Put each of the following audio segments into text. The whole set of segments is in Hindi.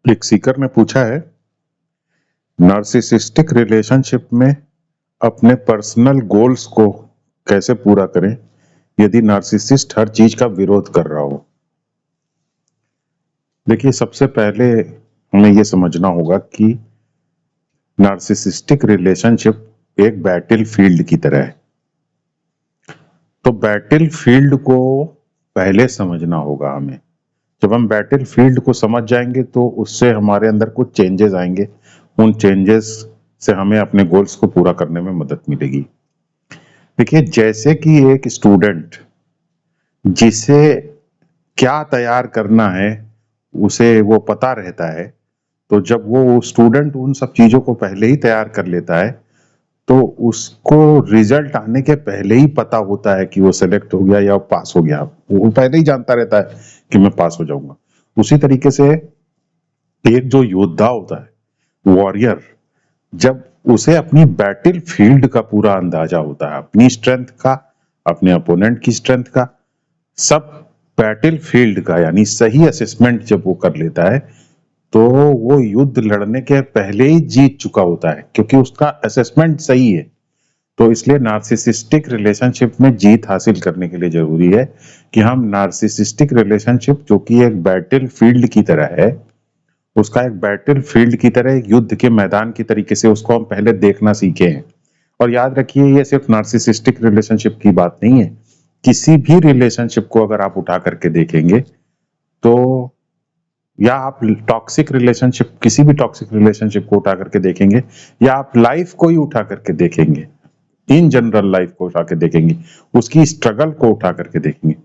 एक सीकर ने पूछा है, नार्सिसिस्टिक रिलेशनशिप में अपने पर्सनल गोल्स को कैसे पूरा करें यदि नार्सिसिस्ट हर चीज का विरोध कर रहा हो। देखिए, सबसे पहले हमें यह समझना होगा कि नार्सिसिस्टिक रिलेशनशिप एक बैटल फील्ड की तरह है। तो बैटल फील्ड को पहले समझना होगा हमें। जब हम बैटल फील्ड को समझ जाएंगे तो उससे हमारे अंदर कुछ चेंजेस आएंगे। उन चेंजेस से हमें अपने गोल्स को पूरा करने में मदद मिलेगी। देखिए, जैसे कि एक स्टूडेंट जिसे क्या तैयार करना है उसे वो पता रहता है, तो जब वो स्टूडेंट उन सब चीजों को पहले ही तैयार कर लेता है तो उसको रिजल्ट आने के पहले ही पता होता है कि वो सेलेक्ट हो गया या पास हो गया। वो पहले ही जानता रहता है कि मैं पास हो जाऊंगा। उसी तरीके से एक जो योद्धा होता है, वॉरियर, जब उसे अपनी बैटल फील्ड का पूरा अंदाजा होता है, अपनी स्ट्रेंथ का, अपने अपोनेंट की स्ट्रेंथ का, सब बैटल फील्ड का, यानी सही असेसमेंट जब वो कर लेता है तो वो युद्ध लड़ने के पहले ही जीत चुका होता है, क्योंकि उसका असेसमेंट सही है। तो इसलिए नार्सिसिस्टिक रिलेशनशिप में जीत हासिल करने के लिए जरूरी है कि हम नार्सिसिस्टिक रिलेशनशिप, जो कि एक बैटल फील्ड की तरह है, उसका एक बैटल फील्ड की तरह, एक युद्ध के मैदान की तरीके से उसको हम पहले देखना सीखे हैं। और याद रखिए, ये सिर्फ नार्सिसिस्टिक रिलेशनशिप की बात नहीं है। किसी भी रिलेशनशिप को अगर आप उठा करके देखेंगे तो, या आप टॉक्सिक रिलेशनशिप, किसी भी टॉक्सिक रिलेशनशिप को उठा करके देखेंगे, या आप लाइफ को ही उठा करके देखेंगे, इन जनरल लाइफ को उठा के देखेंगे, उसकी स्ट्रगल को उठा करके देखेंगे,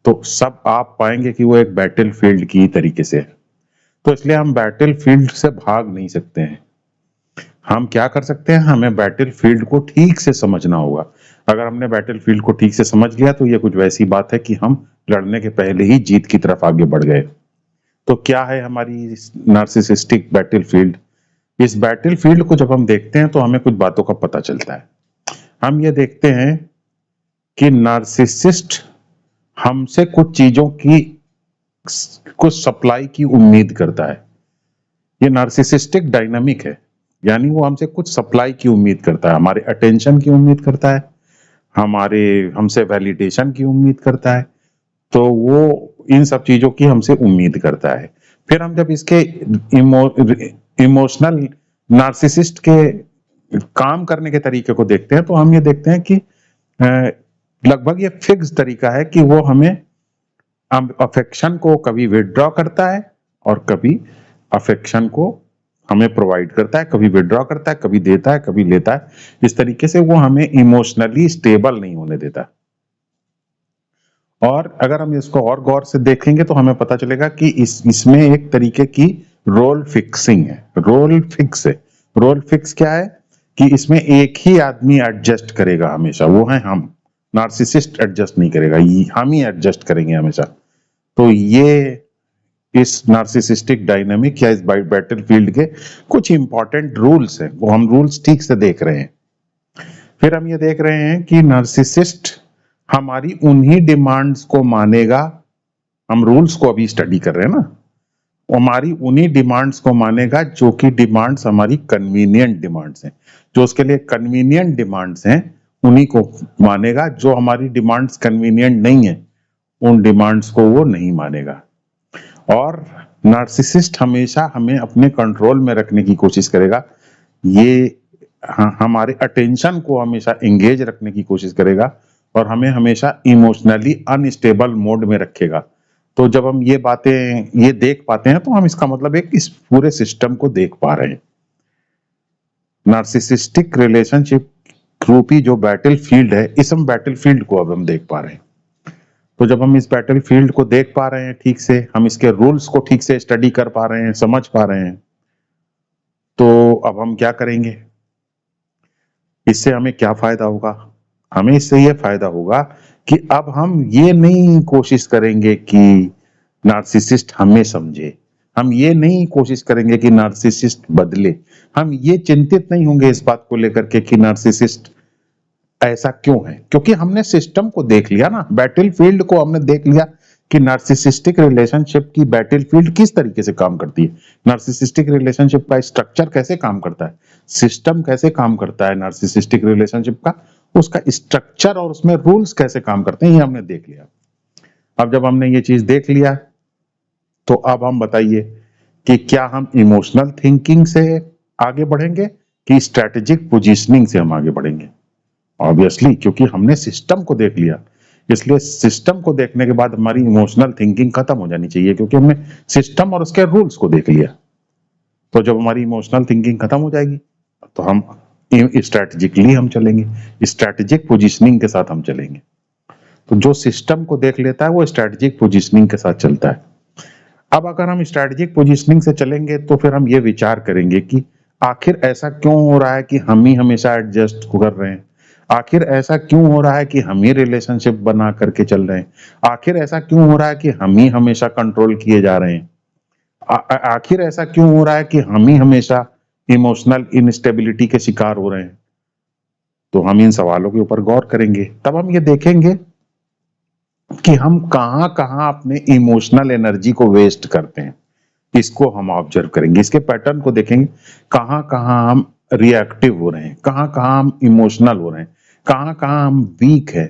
तो सब आप पाएंगे कि वो एक बैटल फील्ड की तरीके से है। तो इसलिए हम बैटल फील्ड से भाग नहीं सकते हैं। हम क्या कर सकते हैं, हमें बैटल फील्ड को ठीक से समझना होगा। अगर हमने बैटल फील्ड को ठीक से समझ लिया तो ये कुछ वैसी बात है कि हम लड़ने के पहले ही जीत की तरफ आगे बढ़ गए। तो क्या है हमारी नार्सिसिस्टिक बैटल फील्ड? इस बैटल फील्ड को जब हम देखते हैं तो हमें कुछ बातों का पता चलता है। हम ये देखते हैं कि नार्सिसिस्ट हमसे कुछ चीजों की, कुछ सप्लाई की उम्मीद करता है। ये नार्सिसिस्टिक डायनामिक है, यानी वो हमसे कुछ सप्लाई की उम्मीद करता है, हमारे अटेंशन की उम्मीद करता है, हमारे हमसे वैलिडेशन की उम्मीद करता है। तो वो इन सब चीजों की हमसे उम्मीद करता है। फिर हम जब इसके इमोशनल नार्सिसिस्ट के काम करने के तरीके को देखते हैं तो हम ये देखते हैं कि लगभग ये फिक्स तरीका है कि वो हमें अफेक्शन को कभी विड्रॉ करता है और कभी अफेक्शन को हमें प्रोवाइड करता है, कभी विड्रॉ करता है, कभी देता है, कभी लेता है। इस तरीके से वो हमें इमोशनली स्टेबल नहीं होने देता। और अगर हम इसको और गौर से देखेंगे तो हमें पता चलेगा कि इसमें एक तरीके की रोल फिक्सिंग है। रोल फिक्स है। रोल फिक्स क्या है कि इसमें एक ही आदमी एडजस्ट करेगा हमेशा, वो है हम। नार्सिसिस्ट एडजस्ट नहीं करेगा, हम ही एडजस्ट करेंगे हमेशा। तो ये इस नार्सिसिस्टिक डायनामिक या इस बैटल फील्ड के कुछ इंपॉर्टेंट रूल्स हैं, वो हम रूल्स ठीक से देख रहे हैं। फिर हम ये देख रहे हैं कि नार्सिसिस्ट हमारी उन्हीं डिमांड्स को मानेगा। हम रूल्स को अभी स्टडी कर रहे हैं ना, हमारी उन्हीं डिमांड्स को मानेगा जो कि डिमांड्स हमारी कन्वीनियंट डिमांड्स हैं। जो उसके लिए कन्वीनियंट डिमांड्स हैं उन्हीं को मानेगा। जो हमारी डिमांड्स कन्वीनियंट नहीं है उन डिमांड्स को वो नहीं मानेगा। और नार्सिसिस्ट हमेशा हमें अपने कंट्रोल में रखने की कोशिश करेगा। ये हमारे अटेंशन को हमेशा एंगेज रखने की कोशिश करेगा और हमें हमेशा इमोशनली अनस्टेबल मोड में रखेगा। तो जब हम ये बातें ये देख पाते हैं तो हम इसका मतलब एक इस पूरे सिस्टम को देख पा रहे हैं। नार्सिसिस्टिक रिलेशनशिप रूपी जो बैटल फील्ड है, इस हम बैटल फील्ड को अब हम देख पा रहे हैं। तो जब हम इस बैटल फील्ड को देख पा रहे हैं ठीक से, हम इसके रूल्स को ठीक से स्टडी कर पा रहे हैं, समझ पा रहे हैं, तो अब हम क्या करेंगे? इससे हमें क्या फायदा होगा? हमें इससे ये फायदा होगा कि अब हम ये नहीं कोशिश करेंगे कि नार्सिसिस्ट हमें समझे। हम ये नहीं कोशिश करेंगे कि नार्सिसिस्ट बदले। हम ये चिंतित नहीं होंगे इस बात को लेकर के कि नार्सिसिस्ट ऐसा क्यों है, क्योंकि हमने सिस्टम को देख लिया ना, बैटल फील्ड को हमने देख लिया कि नार्सिसिस्टिक रिलेशनशिप की बैटलफील्ड किस तरीके से काम करती है, नार्सिसिस्टिक रिलेशनशिप का स्ट्रक्चर कैसे काम करता है, सिस्टम कैसे काम करता है नार्सिसिस्टिक रिलेशनशिप का, उसका स्ट्रक्चर और उसमें रूल्स कैसे काम करते हैं, ये हमने देख लिया। अब जब हमने ये चीज देख लिया तो अब हम बताइए कि क्या हम इमोशनल थिंकिंग से आगे बढ़ेंगे कि स्ट्रेटेजिक पोजीशनिंग से हम आगे बढ़ेंगे। ऑब्वियसली, क्योंकि हमने सिस्टम को देख लिया, इसलिए सिस्टम को देखने के बाद हमारी इमोशनल थिंकिंग खत्म हो जानी चाहिए, क्योंकि हमने सिस्टम और उसके रूल्स को देख लिया। तो जब हमारी इमोशनल थिंकिंग खत्म हो जाएगी तो हम स्ट्रेटेजिकली हम चलेंगे, स्ट्रेटेजिक पोजीशनिंग के साथ हम चलेंगे। तो जो सिस्टम को देख लेता है वो स्ट्रेटेजिक पोजीशनिंग के साथ चलता है। अब अगर हम स्ट्रेटेजिक पोजीशनिंग से चलेंगे तो फिर हम ये विचार करेंगे कि आखिर ऐसा क्यों हो रहा है कि हम ही हमेशा एडजस्ट कर रहे हैं, आखिर ऐसा क्यों हो रहा है कि हम ही रिलेशनशिप बना करके चल रहे हैं, आखिर ऐसा क्यों हो रहा है कि हम ही हमेशा कंट्रोल किए जा रहे हैं, आखिर ऐसा क्यों हो रहा है कि हम ही हमेशा इमोशनल इनस्टेबिलिटी के शिकार हो रहे हैं। तो हम इन सवालों के ऊपर गौर करेंगे, तब हम ये देखेंगे कि हम कहाँ कहाँ अपने इमोशनल एनर्जी को वेस्ट करते हैं। इसको हम ऑब्जर्व करेंगे, इसके पैटर्न को देखेंगे, कहाँ कहाँ हम रिएक्टिव हो रहे हैं, कहाँ कहाँ हम इमोशनल हो रहे हैं, कहाँ कहाँ हम वीक है,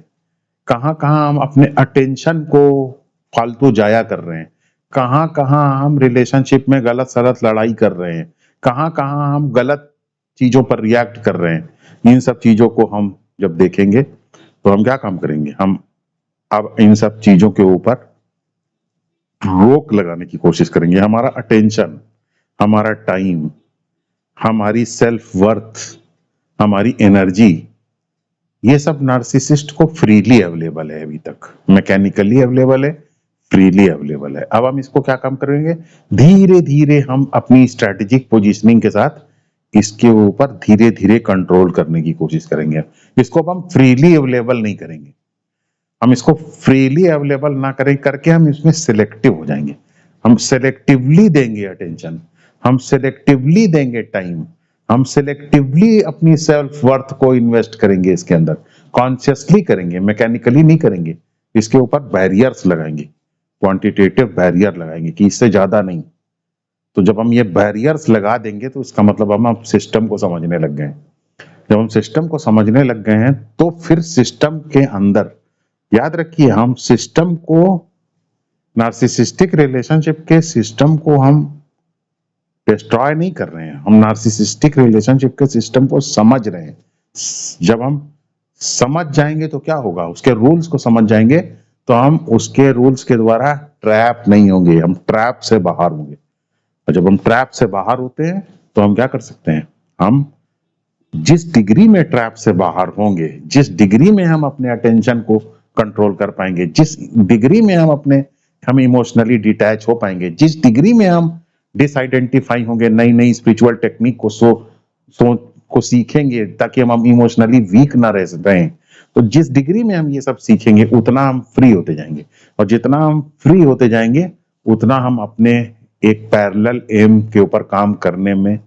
कहाँ कहाँ हम अपने अटेंशन को फालतू जाया कर रहे हैं, कहाँ कहाँ हम रिलेशनशिप में गलत सलत लड़ाई कर रहे हैं, कहाँ कहाँ हम गलत चीजों पर रिएक्ट कर रहे हैं। इन सब चीजों को हम जब देखेंगे तो हम क्या काम करेंगे, हम अब इन सब चीजों के ऊपर रोक लगाने की कोशिश करेंगे। हमारा अटेंशन, हमारा टाइम, हमारी सेल्फ वर्थ, हमारी एनर्जी, ये सब नार्सिसिस्ट को फ्रीली अवेलेबल है, अभी तक मैकेनिकली अवेलेबल है, फ्रीली अवेलेबल है। अब हम इसको क्या काम करेंगे, धीरे धीरे हम अपनी स्ट्रेटेजिक पोजीशनिंग के साथ इसके ऊपर धीरे धीरे कंट्रोल करने की कोशिश करेंगे। इसको अब हम फ्रीली अवेलेबल नहीं करेंगे, हम इसको फ्रीली अवेलेबल ना करें करके हम इसमें सिलेक्टिव हो जाएंगे। हम सिलेक्टिवली देंगे अटेंशन, हम सिलेक्टिवली देंगे टाइम, हम सिलेक्टिवली अपनी सेल्फ वर्थ को इन्वेस्ट करेंगे इसके अंदर, कॉन्शियसली करेंगे, मैकेनिकली नहीं करेंगे। इसके ऊपर बैरियर्स लगाएंगे, क्वांटिटेटिव बैरियर लगाएंगे कि इससे ज्यादा नहीं। तो जब हम ये बैरियर्स लगा देंगे तो इसका मतलब हम सिस्टम को समझने लग गए। जब हम सिस्टम को समझने लग गए हैं तो फिर सिस्टम के अंदर, याद रखिए, हम सिस्टम को, नार्सिसिस्टिक रिलेशनशिप के सिस्टम को हम डिस्ट्रॉय नहीं कर रहे हैं, हम नार्सिसिस्टिक रिलेशनशिप के सिस्टम को समझ रहे हैं। जब हम समझ जाएंगे तो क्या होगा, उसके रूल्स को समझ जाएंगे तो हम उसके रूल्स के द्वारा ट्रैप नहीं होंगे, हम ट्रैप से बाहर होंगे। और जब हम ट्रैप से बाहर होते हैं तो हम क्या कर सकते हैं, हम जिस डिग्री में ट्रैप से बाहर होंगे, जिस डिग्री में हम अपने अटेंशन को कंट्रोल कर पाएंगे, जिस डिग्री में हम इमोशनली डिटैच हो पाएंगे, जिस डिग्री में हम डिसआइडेंटिफाई होंगे, नई नई स्पिरिचुअल टेक्निक को सीखेंगे ताकि हम इमोशनली वीक ना रह रहे। तो जिस डिग्री में हम ये सब सीखेंगे उतना हम फ्री होते जाएंगे, और जितना हम फ्री होते जाएंगे उतना हम अपने एक पैरेलल एम के ऊपर काम करने में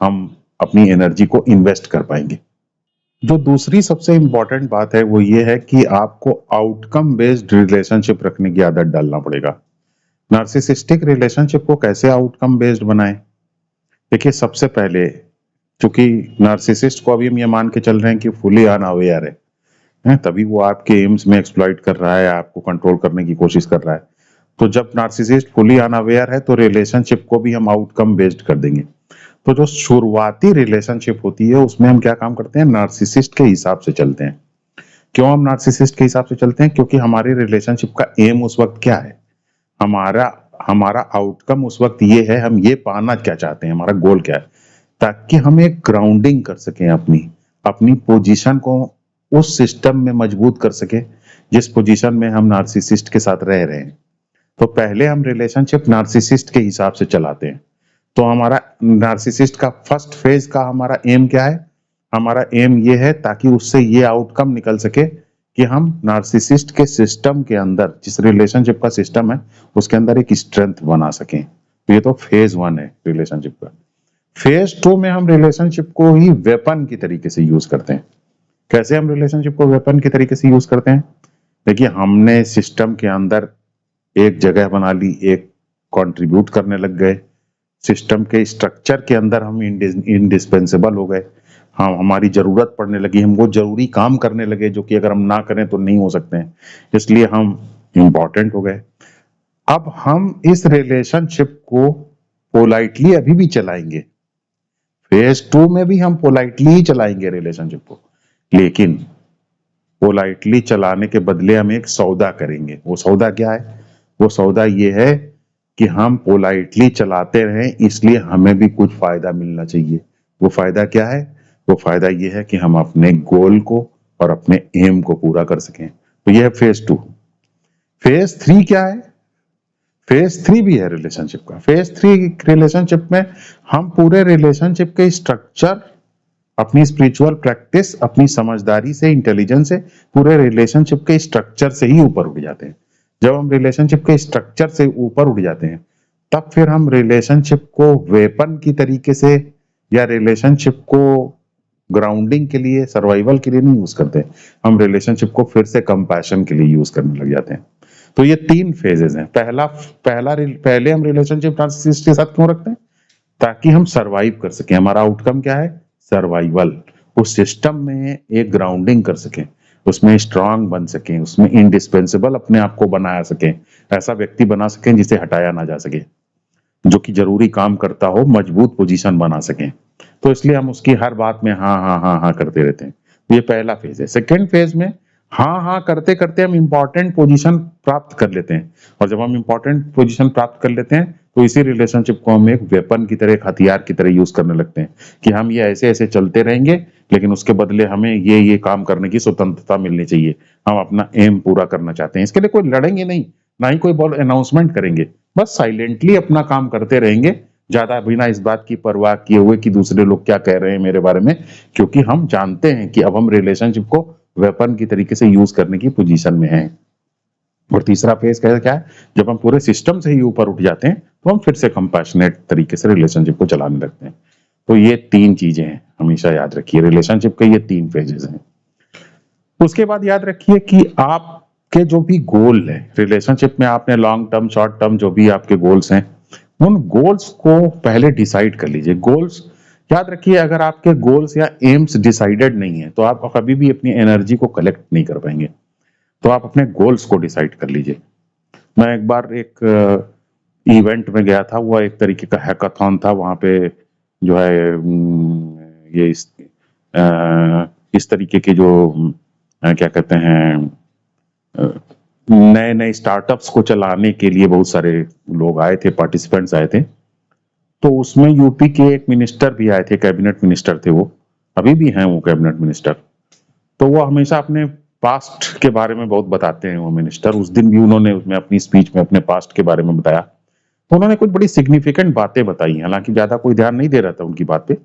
हम अपनी एनर्जी को इन्वेस्ट कर पाएंगे। जो दूसरी सबसे इंपॉर्टेंट बात है वो ये है कि आपको आउटकम बेस्ड रिलेशनशिप रखने की आदत डालना पड़ेगा। नार्सिसिस्टिक रिलेशनशिप को कैसे आउटकम बेस्ड बनाएं? देखिए, सबसे पहले, क्योंकि नार्सिसिस्ट को अभी हम ये मान के चल रहे हैं कि फुली अनअवेयर है, तभी वो आपके एम्स में एक्सप्लॉइट कर रहा है, आपको कंट्रोल करने की कोशिश कर रहा है। तो जब नार्सिसिस्ट फुली अनअवेयर है तो रिलेशनशिप को भी हम आउटकम बेस्ड कर देंगे। तो जो शुरुआती रिलेशनशिप होती है उसमें हम क्या काम करते हैं, नार्सिसिस्ट के हिसाब से चलते हैं। क्यों हम नार्सिसिस्ट के हिसाब से चलते हैं? क्योंकि हमारी रिलेशनशिप का एम उस वक्त क्या है, हमारा आउटकम उस वक्त ये है, हम ये पाना क्या चाहते हैं, हमारा गोल क्या है, ताकि हम एक ग्राउंडिंग कर सकें, अपनी पोजीशन को उस सिस्टम में मजबूत कर सके जिस पोजीशन में हम नार्सिसिस्ट के साथ रह रहे हैं। तो पहले हम रिलेशनशिप नार्सिसिस्ट के हिसाब से चलाते हैं। तो हमारा नार्सिसिस्ट का फर्स्ट फेज का हमारा एम क्या है, हमारा एम ये है ताकि उससे ये आउटकम निकल सके कि हम नार्सिसिस्ट के सिस्टम के अंदर, जिस रिलेशनशिप का सिस्टम है उसके अंदर एक स्ट्रेंथ बना सकें। तो ये तो फेज 1 है रिलेशनशिप का। फेज 2 में हम रिलेशनशिप को ही वेपन की तरीके से यूज करते हैं। कैसे हम रिलेशनशिप को वेपन की तरीके से यूज करते हैं? देखिए, हमने सिस्टम के अंदर एक जगह बना ली, एक कंट्रीब्यूट करने लग गए, सिस्टम के स्ट्रक्चर के अंदर हम इंडिस्पेंसेबल हो गए, हाँ हमारी जरूरत पड़ने लगी, हम वो जरूरी काम करने लगे जो कि अगर हम ना करें तो नहीं हो सकते हैं, इसलिए हम इम्पोर्टेंट हो गए। अब हम इस रिलेशनशिप को पोलाइटली अभी भी चलाएंगे, फेज 2 में भी हम पोलाइटली ही चलाएंगे रिलेशनशिप को, लेकिन पोलाइटली चलाने के बदले हम एक सौदा करेंगे। वो सौदा क्या है? वो सौदा ये है कि हम पोलाइटली चलाते रहें, इसलिए हमें भी कुछ फायदा मिलना चाहिए। वो फायदा क्या है? वो फायदा ये है कि हम अपने गोल को और अपने एम को पूरा कर सकें। तो ये है फेज 2। फेज 3 क्या है? फेज 3 भी है रिलेशनशिप का। फेज 3 रिलेशनशिप में हम पूरे रिलेशनशिप के स्ट्रक्चर, अपनी स्पिरिचुअल प्रैक्टिस, अपनी समझदारी से, इंटेलिजेंस से पूरे रिलेशनशिप के स्ट्रक्चर से ही ऊपर उठ जाते हैं। जब हम रिलेशनशिप के स्ट्रक्चर से ऊपर उठ जाते हैं, तब फिर हम रिलेशनशिप को वेपन की तरीके से या रिलेशनशिप को ग्राउंडिंग के लिए, सर्वाइवल के लिए नहीं यूज करते, हम रिलेशनशिप को फिर से कंपैशन के लिए यूज करने लग जाते हैं। तो ये 3 फेजेस हैं। पहले हम रिलेशनशिप नार्सिसिस्ट के साथ क्यों रखते हैं? ताकि हम सरवाइव कर सकें। हमारा आउटकम क्या है? सर्वाइवल। उस सिस्टम में एक ग्राउंडिंग कर सकें, उसमें स्ट्रांग बन सकें, उसमें इंडिस्पेंसेबल अपने आप को बना सकें, ऐसा व्यक्ति बना सकें जिसे हटाया ना जा सके, जो कि जरूरी काम करता हो, मजबूत पोजीशन बना सकें। तो इसलिए हम उसकी हर बात में हाँ हाँ हाँ हाँ करते रहते हैं। तो ये पहला फेज है। सेकेंड फेज में हाँ हाँ करते करते हम इंपॉर्टेंट पोजीशन प्राप्त कर लेते हैं, और जब हम इंपॉर्टेंट पोजीशन प्राप्त कर लेते हैं तो इसी रिलेशनशिप को हम एक वेपन की तरह, एक हथियार की तरह यूज करने लगते हैं कि हम ये ऐसे ऐसे चलते रहेंगे, लेकिन उसके बदले हमें ये काम करने की स्वतंत्रता मिलनी चाहिए। हम अपना एम पूरा करना चाहते हैं, इसके लिए कोई लड़ेंगे नहीं, ना ही कोई अनाउंसमेंट करेंगे, बस साइलेंटली अपना काम करते रहेंगे, ज्यादा बिना इस बात की परवाह किए हुए कि दूसरे लोग क्या कह रहे हैं मेरे बारे में, क्योंकि हम जानते हैं कि अब हम रिलेशनशिप को वेपन की तरीके से यूज करने की पोजीशन में हैं। और तीसरा फेज क्या है? जब हम पूरे सिस्टम से ही ऊपर उठ जाते हैं तो हम फिर से कंपैशनेट तरीके से रिलेशनशिप को चलाने लगते हैं। तो ये 3 चीजें हैं, हमेशा याद रखिए, रिलेशनशिप के ये 3 फेजेस हैं। उसके बाद याद रखिए कि आपके जो भी गोल है रिलेशनशिप में, आपने लॉन्ग टर्म, शॉर्ट टर्म, जो भी आपके गोल्स हैं, उन गोल्स को पहले डिसाइड कर लीजिए। गोल्स याद रखिए, अगर आपके गोल्स या एम्स डिसाइडेड नहीं है तो आप कभी भी अपनी एनर्जी को कलेक्ट नहीं कर पाएंगे। तो आप अपने गोल्स को डिसाइड कर लीजिए। मैं एक बार एक इवेंट में गया था, वो एक तरीके का हैकाथॉन था। वहां पे जो है ये इस तरीके के जो क्या कहते हैं, नए नए स्टार्टअप्स को चलाने के लिए बहुत सारे लोग आए थे, पार्टिसिपेंट्स आए थे। तो उसमें यूपी के एक मिनिस्टर भी आए थे, कैबिनेट मिनिस्टर थे वो, अभी भी हैं वो कैबिनेट मिनिस्टर। तो वो हमेशा अपने पास्ट के बारे में बहुत बताते हैं वो मिनिस्टर। उस दिन भी उन्होंने उसमें अपनी स्पीच में अपने पास्ट के बारे में बताया। तो उन्होंने कुछ बड़ी सिग्निफिकेंट बातें बताई, हालांकि ज्यादा कोई ध्यान नहीं दे रहा था उनकी बात पे,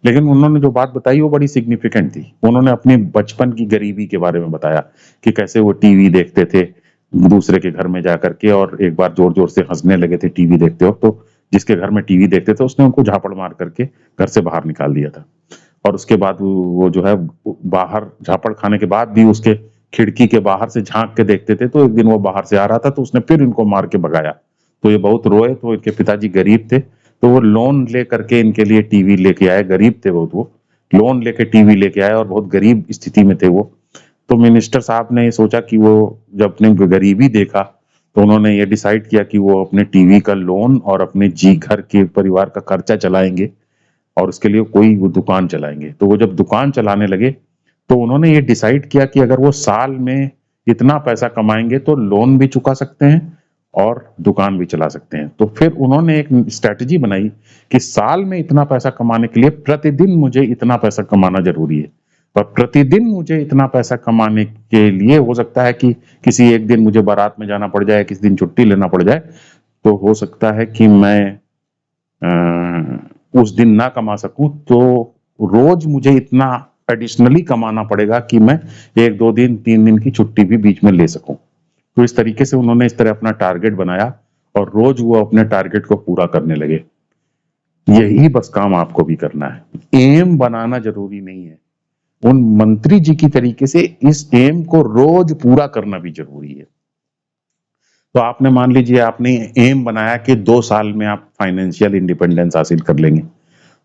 लेकिन उन्होंने जो बात बताई वो बड़ी सिग्निफिकेंट थी। उन्होंने अपने बचपन की गरीबी के बारे में बताया कि कैसे वो टीवी देखते थे दूसरे के घर में जाकर के, और एक बार जोर जोर से हंसने लगे थे टीवी देखते हो, तो जिसके घर में टीवी देखते थे उसने उनको झापड़ मार करके घर से बाहर निकाल दिया था। और उसके बाद वो जो है, बाहर झापड़ खाने के बाद भी उसके खिड़की के बाहर से झांक के देखते थे, तो एक दिन वो बाहर से आ रहा था तो उसने फिर इनको मार के भगाया। तो ये बहुत रोए। तो इनके पिताजी गरीब थे, तो वो लोन ले करके इनके लिए टीवी लेके आए। गरीब थे बहुत, वो लोन लेके टीवी लेके आए और बहुत गरीब स्थिति में थे वो। तो मिनिस्टर साहब ने सोचा कि वो जब अपने गरीबी देखा तो उन्होंने ये डिसाइड किया कि वो अपने टीवी का लोन और अपने जी घर के परिवार का खर्चा चलाएंगे, और उसके लिए कोई वो दुकान चलाएंगे। तो वो जब दुकान चलाने लगे तो उन्होंने ये डिसाइड किया कि अगर वो साल में इतना पैसा कमाएंगे तो लोन भी चुका सकते हैं और दुकान भी चला सकते हैं। तो फिर उन्होंने एक स्ट्रेटजी बनाई कि साल में इतना पैसा कमाने के लिए प्रतिदिन मुझे इतना पैसा कमाना जरूरी है। और प्रतिदिन मुझे इतना पैसा कमाने के लिए हो सकता है कि किसी एक दिन मुझे बारात में जाना पड़ जाए, किसी दिन छुट्टी लेना पड़ जाए, तो हो सकता है कि मैं उस दिन ना कमा सकूं, तो रोज मुझे इतना एडिशनली कमाना पड़ेगा कि मैं 1 2 दिन 3 दिन की छुट्टी भी बीच में ले सकूं। तो इस तरीके से उन्होंने इस तरह अपना टारगेट बनाया और रोज वो अपने टारगेट को पूरा करने लगे। यही बस काम आपको भी करना है। एम बनाना जरूरी नहीं है, उन मंत्री जी की तरीके से इस एम को रोज पूरा करना भी जरूरी है। तो आपने मान लीजिए आपने एम बनाया कि 2 साल में आप फाइनेंशियल इंडिपेंडेंस हासिल कर लेंगे,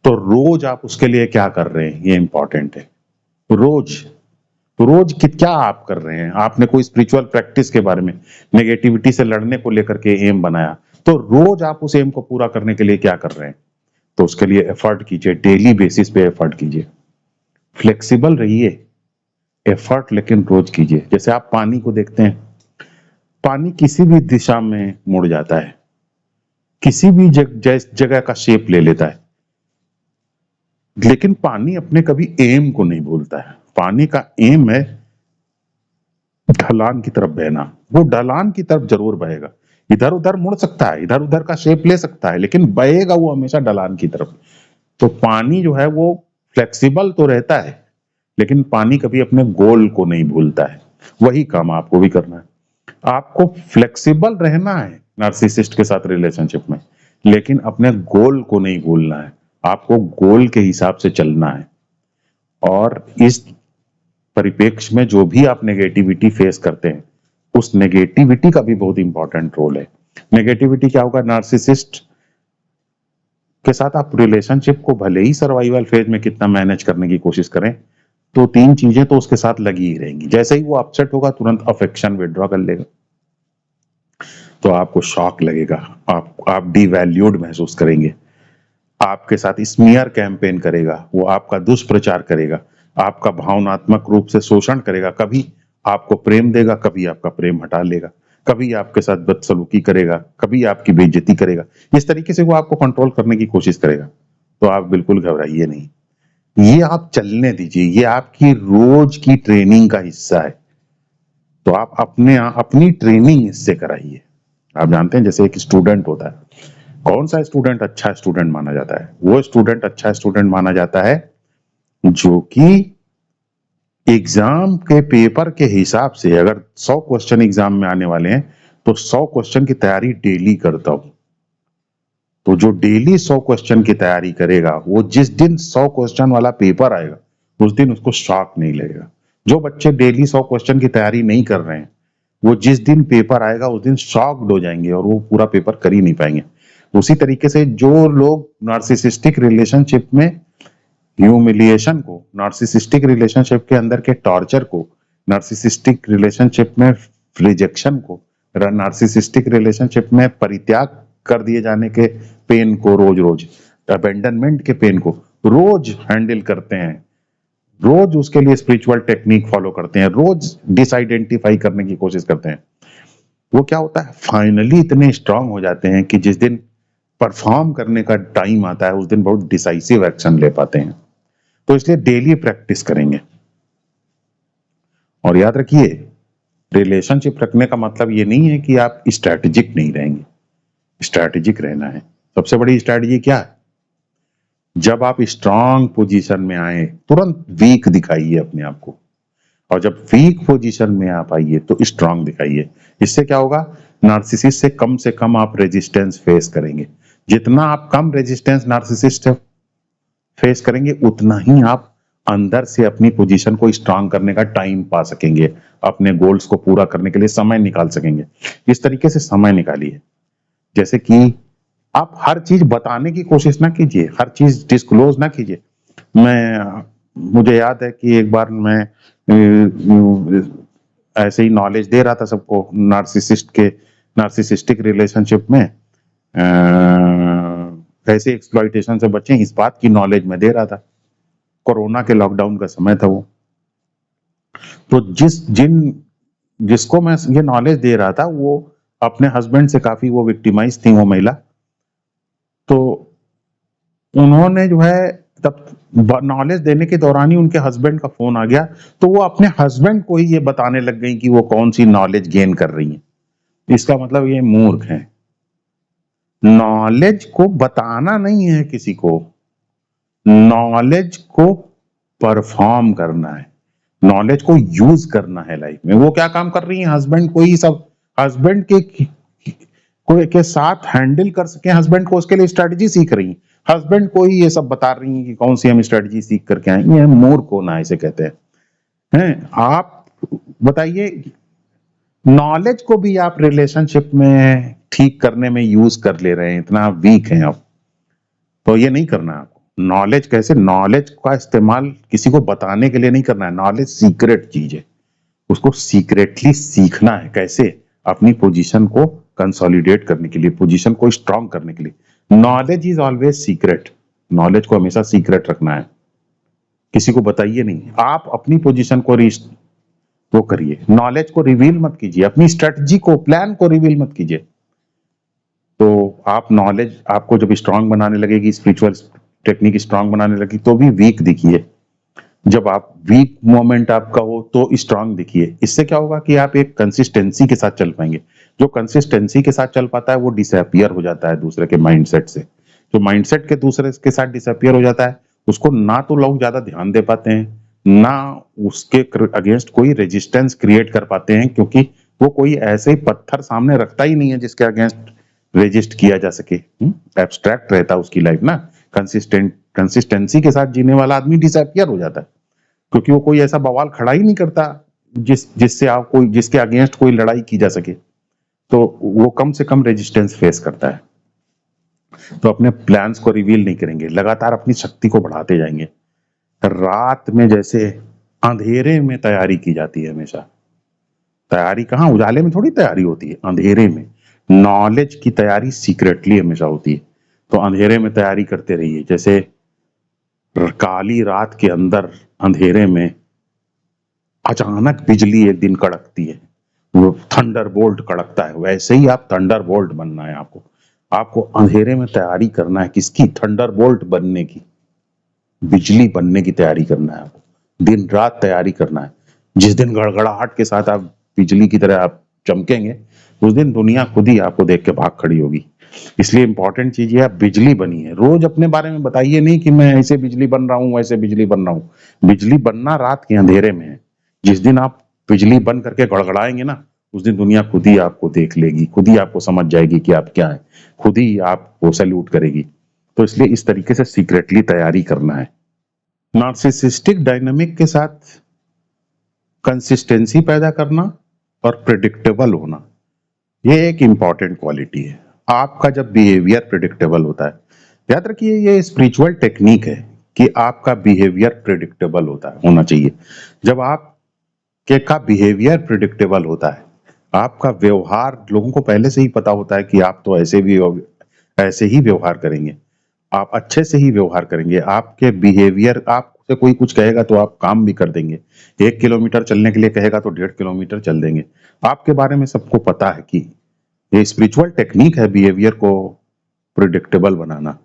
तो रोज आप उसके लिए क्या कर रहे हैं, ये इंपॉर्टेंट है। रोज रोज क्या आप कर रहे हैं? आपने कोई स्पिरिचुअल प्रैक्टिस के बारे में, नेगेटिविटी से लड़ने को लेकर के एम बनाया, तो रोज आप उस एम को पूरा करने के लिए क्या कर रहे हैं? तो उसके लिए एफर्ट कीजिए, डेली बेसिस पे एफर्ट कीजिए, फ्लेक्सिबल रहिए, एफर्ट लेकिन रोज कीजिए। जैसे आप पानी को देखते हैं, पानी किसी भी दिशा में मुड़ जाता है, किसी भी जगह का शेप ले लेता है, लेकिन पानी अपने कभी एम को नहीं भूलता है। पानी का एम है ढलान की तरफ बहना, वो ढलान की तरफ जरूर बहेगा। इधर उधर मुड़ सकता है, इधर उधर का शेप ले सकता है, लेकिन बहेगा वो हमेशा ढलान की तरफ। तो पानी जो है वो फ्लेक्सिबल तो रहता है, लेकिन पानी कभी अपने गोल को नहीं भूलता है। वही काम आपको भी करना है। आपको फ्लेक्सिबल रहना है नार्सिसिस्ट के साथ रिलेशनशिप में, लेकिन अपने गोल को नहीं भूलना है। आपको गोल के हिसाब से चलना है। और इस परिप्रेक्ष्य में जो भी आप नेगेटिविटी फेस करते हैं, उस नेगेटिविटी का भी बहुत इंपॉर्टेंट रोल है। नेगेटिविटी क्या होगा? नार्सिसिस्ट के साथ आप रिलेशनशिप को भले ही सर्वाइवल फेज में कितना मैनेज करने की कोशिश करें, तो 3 चीजें तो उसके साथ लगी ही रहेंगी। जैसे ही वो अपसेट होगा, तुरंत अफेक्शन विड्रॉ कर लेगा, तो आपको शॉक लगेगा, आप डिवैल्यूड महसूस करेंगे। आपके साथ स्मीयर कैंपेन करेगा, वो आपका दुष्प्रचार करेगा, आपका भावनात्मक रूप से शोषण करेगा। कभी आपको प्रेम देगा, कभी आपका प्रेम हटा लेगा, कभी आपके साथ बदसलूकी करेगा, कभी आपकी बेइज्जती करेगा। इस तरीके से वो आपको कंट्रोल करने की कोशिश करेगा। तो आप बिल्कुल घबराइए नहीं, ये आप चलने दीजिए, ये आपकी रोज की ट्रेनिंग का हिस्सा है। तो आप अपनी ट्रेनिंग इससे कराइए। आप जानते हैं, जैसे एक स्टूडेंट होता है, कौन सा स्टूडेंट अच्छा स्टूडेंट माना जाता है? वो स्टूडेंट अच्छा स्टूडेंट माना जाता है जो कि एग्जाम के पेपर के हिसाब से, अगर 100 क्वेश्चन एग्जाम में आने वाले हैं, तो 100 क्वेश्चन की तैयारी डेली करता हूं। तो जो डेली 100 क्वेश्चन की तैयारी करेगा, वो जिस दिन 100 क्वेश्चन वाला पेपर आएगा, उस दिन उसको शॉक नहीं लगेगा। जो बच्चे डेली 100 क्वेश्चन की तैयारी नहीं कर रहे हैं, वो जिस दिन पेपर आएगा उस दिन शॉक्ड हो जाएंगे और वो पूरा पेपर कर ही नहीं पाएंगे। उसी तरीके से जो लोग नार्सिसिस्टिक रिलेशनशिप में ह्यूमिलिएशन को, नार्सिसिस्टिक रिलेशनशिप के अंदर के टॉर्चर को, नार्सिसिस्टिक रिलेशनशिप में रिजेक्शन को, नार्सिसिस्टिक रिलेशनशिप में परित्याग कर दिए जाने के पेन को, रोज रोज अबेंडनमेंट के पेन को रोज हैंडल करते हैं, रोज उसके लिए स्पिरिचुअल टेक्निक फॉलो करते हैं, रोज डिसआइडेंटिफाई करने की कोशिश करते हैं, वो क्या होता है, फाइनली इतने स्ट्रांग हो जाते हैं कि जिस दिन परफॉर्म करने का टाइम आता है, उस दिन बहुत डिसाइसिव एक्शन ले पाते हैं। तो इसलिए डेली प्रैक्टिस करेंगे। और याद रखिए, रिलेशनशिप रखने का मतलब ये नहीं है कि आप स्ट्रैटेजिक नहीं रहेंगे, स्ट्रैटेजिक रहना है। सबसे बड़ी स्ट्रैटेजी क्या है? जब आप स्ट्रांग पोजीशन में आए, तुरंत वीक दिखाइए अपने आप को, और जब वीक पोजीशन में आप आइए तो स्ट्रांग दिखाइए। इससे क्या होगा? नार्सिसिस्ट से कम आप रेजिस्टेंस फेस करेंगे। जितना आप कम रेजिस्टेंस नार्सिसिस्ट फेस करेंगे, उतना ही आप अंदर से अपनी पोजीशन को स्ट्रांग करने का टाइम पा सकेंगे, अपने गोल्स को पूरा करने के लिए समय निकाल सकेंगे। इस तरीके से समय निकालिए। जैसे कि आप हर चीज बताने की कोशिश ना कीजिए, हर चीज डिस्क्लोज ना कीजिए। मुझे याद है कि एक बार मैं ऐसे ही नॉलेज दे रहा था सबको, नार्सिसिस्टिक रिलेशनशिप में कैसे एक्सप्लॉइटेशन से बचें, इस बात की नॉलेज मैं दे रहा था। कोरोना के लॉकडाउन का समय था वो। तो जिसको मैं ये नॉलेज दे रहा था, वो अपने हस्बैंड से काफी वो विक्टिमाइज थी, वो महिला। तो उन्होंने जो है, तब नॉलेज देने के दौरान ही उनके हस्बैंड का फोन आ गया, तो वो अपने हस्बैंड को ही ये बताने लग गई कि वो कौन सी नॉलेज गेन कर रही है। इसका मतलब ये मूर्ख है। नॉलेज को बताना नहीं है किसी को, नॉलेज को परफॉर्म करना है, नॉलेज को यूज करना है लाइफ में। वो क्या काम कर रही है? हस्बैंड को ही सब, हस्बैंड के साथ हैंडल कर सके हस्बैंड को, उसके लिए स्ट्रेटजी सीख रही है। हस्बैंड को ही ये सब बता रही है कि कौन सी हम स्ट्रेटजी सीख करके आए। ये मूर्ख होना इसे कहते हैं। आप बताइए, नॉलेज को भी आप रिलेशनशिप में ठीक करने में यूज कर ले रहे हैं, इतना वीक हैं आप, तो ये नहीं करना है आपको। नॉलेज कैसे, नॉलेज का इस्तेमाल किसी को बताने के लिए नहीं करना है। नॉलेज सीक्रेट चीज है, उसको सीक्रेटली सीखना है। कैसे, अपनी पोजीशन को कंसोलिडेट करने के लिए, पोजीशन को स्ट्रांग करने के लिए। Knowledge is always secret, knowledge को हमेशा सीक्रेट रखना है, किसी को बताइए नहीं। आप अपनी पोजीशन को वो करिए, नॉलेज को रिवील मत कीजिए, अपनी स्ट्रेटजी को, प्लान को रिवील मत कीजिए। तो आप नॉलेज आपको जब स्ट्रांग बनाने लगेगी, स्पिरिचुअल टेक्निक स्ट्रांग बनाने लगी, तो भी वीक दिखिए। जब आप वीक मोमेंट आपका हो तो स्ट्रांग दिखिए। इससे क्या होगा कि आप एक कंसिस्टेंसी के साथ चल पाएंगे। जो कंसिस्टेंसी के साथ चल पाता है वो डिसअपियर हो जाता है दूसरे के माइंडसेट से। जो माइंडसेट के दूसरे के साथ डिसअपियर हो जाता है, उसको ना तो लोग ज्यादा ध्यान दे पाते हैं, ना उसके अगेंस्ट कोई रेजिस्टेंस क्रिएट कर पाते हैं, क्योंकि वो कोई ऐसे ही पत्थर सामने रखता ही नहीं है जिसके अगेंस्ट रेजिस्ट किया जा सके। एब्स्ट्रैक्ट रहता है उसकी लाइफ ना। कंसिस्टेंसी के साथ जीने वाला आदमी डिसअपियर हो जाता है, क्योंकि वो कोई ऐसा बवाल खड़ा ही नहीं करता जिससे आप कोई, जिसके अगेंस्ट कोई लड़ाई की जा सके। तो वो कम से कम रेजिस्टेंस फेस करता है। तो अपने प्लान्स को रिवील नहीं करेंगे, लगातार अपनी शक्ति को बढ़ाते जाएंगे। रात में जैसे अंधेरे में तैयारी की जाती है हमेशा, तैयारी कहाँ, उजाले में थोड़ी तैयारी होती है, अंधेरे में। नॉलेज की तैयारी सीक्रेटली हमेशा होती है। तो अंधेरे में तैयारी करते रहिए। जैसे काली रात के अंदर अंधेरे में अचानक बिजली एक दिन कड़कती है, वो थंडर बोल्ट कड़कता है, वैसे ही आप थंडर बोल्ट बनना है आपको। आपको अंधेरे में तैयारी करना है, किसकी, थंडर बोल्ट बनने की, बिजली बनने की तैयारी करना है आपको। दिन रात तैयारी करना है। जिस दिन गड़गड़ाहट के साथ आप बिजली की तरह आप चमकेंगे, उस दिन दुनिया खुद ही आपको देख के भाग खड़ी होगी। इसलिए इंपॉर्टेंट चीज ये, आप बिजली बनी है। रोज अपने बारे में बताइए नहीं कि मैं ऐसे बिजली बन रहा हूँ, वैसे बिजली बन रहा हूँ। बिजली बनना रात के अंधेरे में है। जिस दिन आप बिजली बन करके गड़गड़ाएंगे ना, उस दिन दुनिया खुद ही आपको देख लेगी, खुद ही आपको समझ जाएगी कि आप क्या है, खुद ही आपको सैल्यूट करेगी। तो इसलिए इस तरीके से सीक्रेटली तैयारी करना है। नार्सिसिस्टिक डायनामिक के साथ कंसिस्टेंसी पैदा करना और प्रिडिक्टेबल होना, ये एक इंपॉर्टेंट क्वालिटी है। आपका जब बिहेवियर प्रिडिक्टेबल होता है, याद रखिए ये स्पिरिचुअल टेक्निक है कि आपका बिहेवियर प्रिडिक्टेबल होता है, होना चाहिए। जब आपके का बिहेवियर प्रिडिक्टेबल होता है, आपका व्यवहार लोगों को पहले से ही पता होता है कि आप तो ऐसे ही व्यवहार करेंगे, आप अच्छे से ही व्यवहार करेंगे। आपके बिहेवियर, आपसे कोई कुछ कहेगा तो आप काम भी कर देंगे। 1 किलोमीटर चलने के लिए कहेगा तो 1.5 किलोमीटर चल देंगे। आपके बारे में सबको पता है कि ये स्पिरिचुअल टेक्निक है बिहेवियर को प्रिडिक्टेबल बनाना।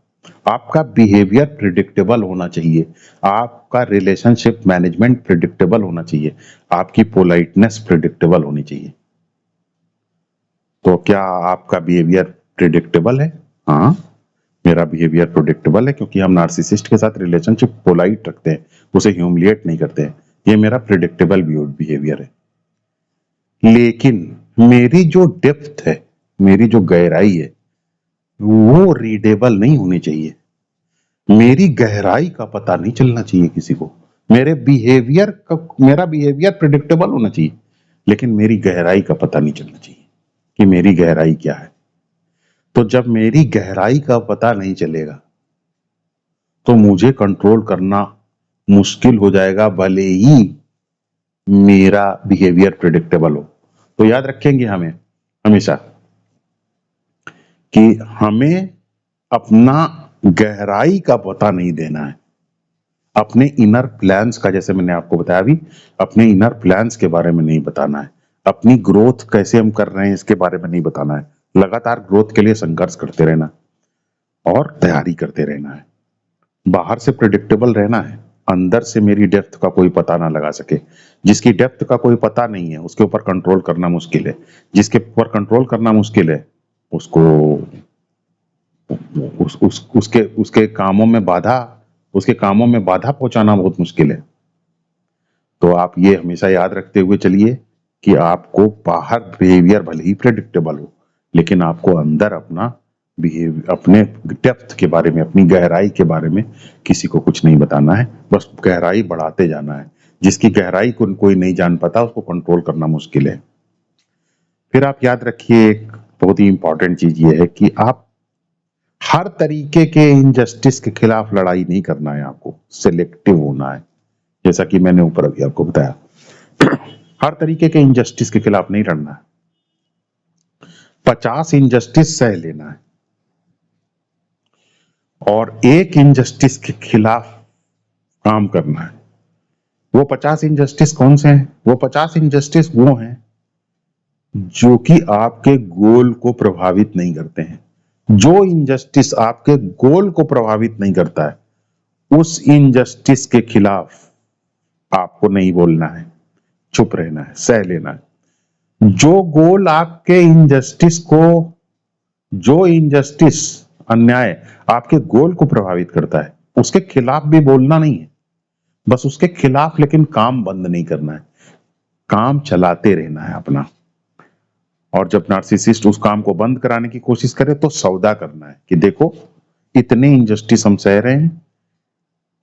आपका बिहेवियर प्रिडिक्टेबल होना चाहिए, आपका रिलेशनशिप मैनेजमेंट प्रिडिक्टेबल होना चाहिए, आपकी पोलाइटनेस प्रिडिक्टेबल होनी चाहिए। तो क्या आपका बिहेवियर प्रिडिक्टेबल है? हाँ, मेरा बिहेवियर प्रिडिक्टेबल है, क्योंकि हम नार्सिसिस्ट के साथ रिलेशनशिप पोलाइट रखते हैं, उसे ह्यूमिलिएट नहीं करते हैं। ये मेरा प्रिडिक्टेबल बिहेवियर है। लेकिन मेरी जो डेप्थ है, मेरी जो गहराई है, वो रीडेबल नहीं होनी चाहिए। मेरी गहराई का पता नहीं चलना चाहिए किसी को। मेरा बिहेवियर प्रिडिक्टेबल होना चाहिए, लेकिन मेरी गहराई का पता नहीं चलना चाहिए कि मेरी गहराई क्या है। तो जब मेरी गहराई का पता नहीं चलेगा तो मुझे कंट्रोल करना मुश्किल हो जाएगा, भले ही मेरा बिहेवियर प्रिडिक्टेबल हो। तो याद रखेंगे हमें हमेशा कि हमें अपना गहराई का पता नहीं देना है, अपने इनर प्लान्स का, जैसे मैंने आपको बताया अभी, अपने इनर प्लान्स के बारे में नहीं बताना है, अपनी ग्रोथ कैसे हम कर रहे हैं इसके बारे में नहीं बताना है। लगातार ग्रोथ के लिए संघर्ष करते रहना और तैयारी करते रहना है। बाहर से प्रिडिक्टेबल रहना है, अंदर से मेरी डेप्थ का कोई पता ना लगा सके। जिसकी डेप्थ का कोई पता नहीं है उसके ऊपर कंट्रोल करना मुश्किल है। जिसके ऊपर कंट्रोल करना मुश्किल है उसको उसके कामों में बाधा पहुंचाना बहुत मुश्किल है। तो आप ये हमेशा याद रखते हुए चलिए कि आपको बाहर बिहेवियर भले ही प्रेडिक्टेबल हो, लेकिन आपको अंदर अपना बिहेवियर, अपने डेप्थ के बारे में, अपनी गहराई के बारे में किसी को कुछ नहीं बताना है। बस गहराई बढ़ाते जाना है। जिसकी गहराई को कोई नहीं जान पाता उसको कंट्रोल करना मुश्किल है। फिर आप याद रखिए एक बहुत ही इंपॉर्टेंट चीज ये है कि आप हर तरीके के इनजस्टिस के खिलाफ लड़ाई नहीं करना है, आपको सिलेक्टिव होना है। जैसा कि मैंने ऊपर अभी आपको बताया, हर तरीके के इनजस्टिस के खिलाफ नहीं लड़ना है, 50 इनजस्टिस सह लेना है और एक इनजस्टिस के खिलाफ काम करना है। वो 50 इनजस्टिस कौन से हैं? वो 50 इनजस्टिस वो हैं जो कि आपके गोल को प्रभावित नहीं करते हैं। जो इनजस्टिस आपके गोल को प्रभावित नहीं करता है, उस इनजस्टिस के खिलाफ आपको नहीं बोलना है, चुप रहना है, सह लेना है। जो गोल आपके इनजस्टिस को, जो इनजस्टिस, अन्याय आपके गोल को प्रभावित करता है, उसके खिलाफ भी बोलना नहीं है, बस उसके खिलाफ लेकिन काम बंद नहीं करना है, काम चलाते रहना है अपना। और जब नार्सिसिस्ट उस काम को बंद कराने की कोशिश करे तो सौदा करना है कि देखो इतने इनजस्टिस हम सह रहे हैं,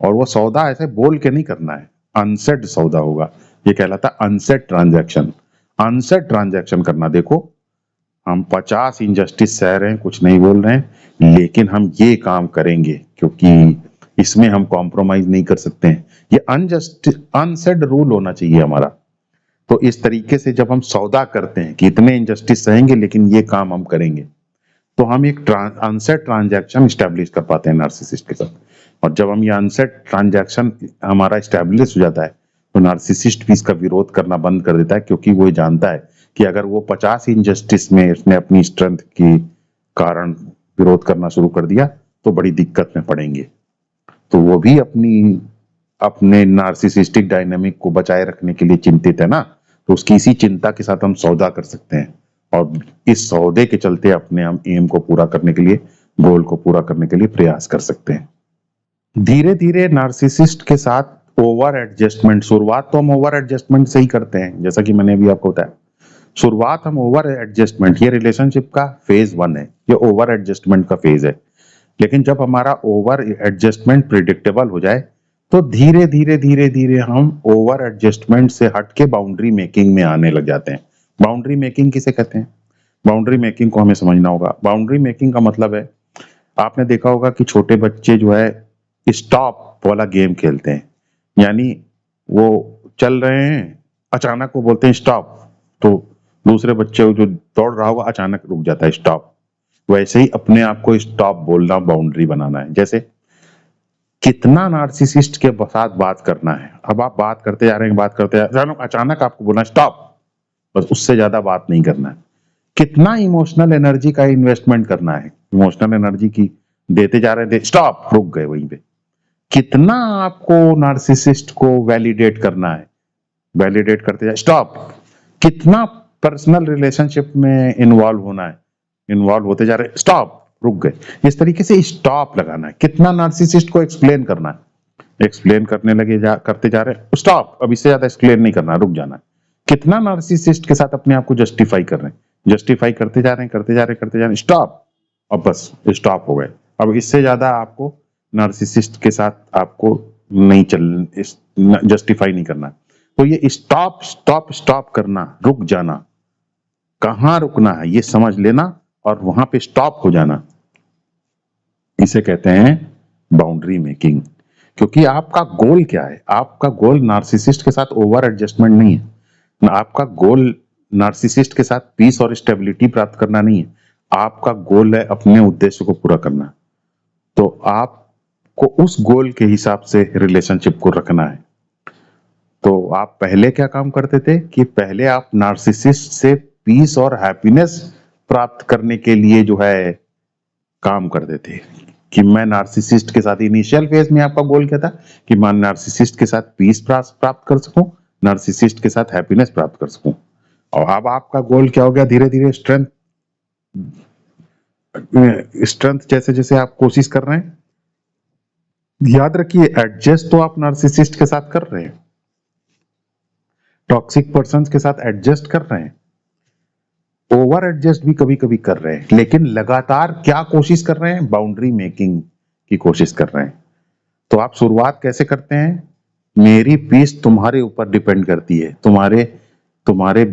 और वो सौदा ऐसे बोल के नहीं करना है, अनसेड सौदा होगा। ये कहलाता है अनसेड ट्रांजैक्शन। अनसेड ट्रांजैक्शन करना, देखो हम 50 इनजस्टिस सह रहे हैं, कुछ नहीं बोल रहे हैं, लेकिन हम ये काम करेंगे क्योंकि इसमें हम कॉम्प्रोमाइज नहीं कर सकते हैं। ये अनसेड रूल होना चाहिए हमारा। तो इस तरीके से जब हम सौदा करते हैं कि इतने इनजस्टिस सहेंगे लेकिन ये काम हम करेंगे, तो हम एक अनसेट ट्रांजैक्शन स्टैब्लिश कर पाते हैं नार्सिसिस्ट के साथ। और जब हम ये अनसेट ट्रांजैक्शन हमारा स्टैब्लिश हो जाता है तो नार्सिसिस्ट भी इसका विरोध करना बंद कर देता है, क्योंकि वो जानता है कि अगर वो 50 इनजस्टिस में उसने अपनी स्ट्रेंथ के कारण विरोध करना शुरू कर दिया तो बड़ी दिक्कत में पड़ेंगे। तो वो भी अपने नार्सिसिस्टिक डायनामिक को बचाए रखने के लिए चिंतित है ना, तो उसकी इसी चिंता के साथ हम सौदा कर सकते हैं और इस सौदे के चलते अपने हम एम को पूरा करने के लिए, गोल को पूरा करने के लिए प्रयास कर सकते हैं। धीरे धीरे नार्सिसिस्ट के साथ ओवर एडजस्टमेंट, शुरुआत तो हम ओवर एडजस्टमेंट से ही करते हैं, जैसा कि मैंने अभी आपको बताया, शुरुआत हम ओवर एडजस्टमेंट, ये रिलेशनशिप का फेज 1 है, ये ओवर एडजस्टमेंट का फेज है। लेकिन जब हमारा ओवर एडजस्टमेंट प्रिडिक्टेबल हो जाए तो धीरे धीरे धीरे धीरे हम ओवर एडजस्टमेंट से हट के बाउंड्री मेकिंग में आने लग जाते हैं। बाउंड्री मेकिंग किसे कहते हैं? बाउंड्री मेकिंग को हमें समझना होगा। बाउंड्री मेकिंग का मतलब है, आपने देखा होगा कि छोटे बच्चे जो है स्टॉप वाला गेम खेलते हैं, यानी वो चल रहे हैं, अचानक वो बोलते हैं स्टॉप, तो दूसरे बच्चे जो दौड़ रहा होगा अचानक रुक जाता है, स्टॉप। वैसे ही अपने आप को स्टॉप बोलना, बाउंड्री बनाना है। जैसे कितना नार्सिसिस्ट के साथ बात करना है, अब आप बात करते जा रहे हैं, बात करते जा रहे हैं, अचानक आपको बोलना स्टॉप, बस उससे ज्यादा बात नहीं करना है। कितना इमोशनल एनर्जी का इन्वेस्टमेंट करना है, इमोशनल एनर्जी की देते जा रहे थे, स्टॉप, रुक गए वहीं पे। कितना आपको नार्सिसिस्ट को वैलिडेट करना है, वैलिडेट करते जाए, स्टॉप। कितना पर्सनल रिलेशनशिप में इन्वॉल्व होना है, इन्वॉल्व होते जा रहे, स्टॉप, रुक गए। इस तरीके से स्टॉप लगाना है। कितना नार्सिसिस्ट को एक्सप्लेन करना है, एक्सप्लेन करने लगे करते जा रहे, स्टॉप, अब इससे ज्यादा एक्सप्लेन नहीं करना, रुक जाना है। कितना नार्सिसिस्ट के साथ अपने आप को जस्टिफाई कर रहे हैं, जस्टिफाई करते जा रहे हैं, करते जा रहे हैं, करते जा रहे हैं, स्टॉप, अब बस स्टॉप हो गए। अब इससे ज्यादा आपको नार्सिसिस्ट के साथ आपको नहीं जस्टिफाई नहीं करना। तो ये स्टॉप स्टॉप स्टॉप करना, रुक जाना, कहाँ रुकना है ये समझ लेना और वहां पे स्टॉप हो जाना, इसे कहते हैं बाउंड्री मेकिंग। क्योंकि आपका गोल क्या है? आपका गोल नार्सिसिस्ट के साथ ओवर एडजस्टमेंट नहीं है, आपका गोल नार्सिसिस्ट के साथ पीस और स्टेबिलिटी प्राप्त करना नहीं है, आपका गोल है अपने उद्देश्य को पूरा करना। तो आपको उस गोल के हिसाब से रिलेशनशिप को रखना है। तो आप पहले क्या काम करते थे कि पहले आप नार्सिसिस्ट से पीस और हैप्पीनेस प्राप्त करने के लिए जो है काम करते थे कि मैं नार्सिसिस्ट के साथ, इनिशियल फेज में आपका गोल क्या था कि मैं नार्सिसिस्ट के साथ पीस प्राप्त कर सकूं, नार्सिसिस्ट के साथ हैप्पीनेस प्राप्त कर सकूं। और अब आपका गोल क्या हो गया? धीरे धीरे स्ट्रेंथ, स्ट्रेंथ जैसे जैसे आप कोशिश कर रहे हैं, याद रखिए एडजस्ट तो आप नार्सिसिस्ट के साथ कर रहे हैं, टॉक्सिक पर्सन्स के साथ एडजस्ट कर रहे हैं, ओवर एडजस्ट भी कभी कभी कर रहे हैं, लेकिन लगातार क्या कोशिश कर रहे हैं? बाउंड्री मेकिंग की कोशिश कर रहे हैं। तो आप शुरुआत कैसे करते हैं? मेरी पीस तुम्हारे ऊपर डिपेंड करती है, तुम्हारे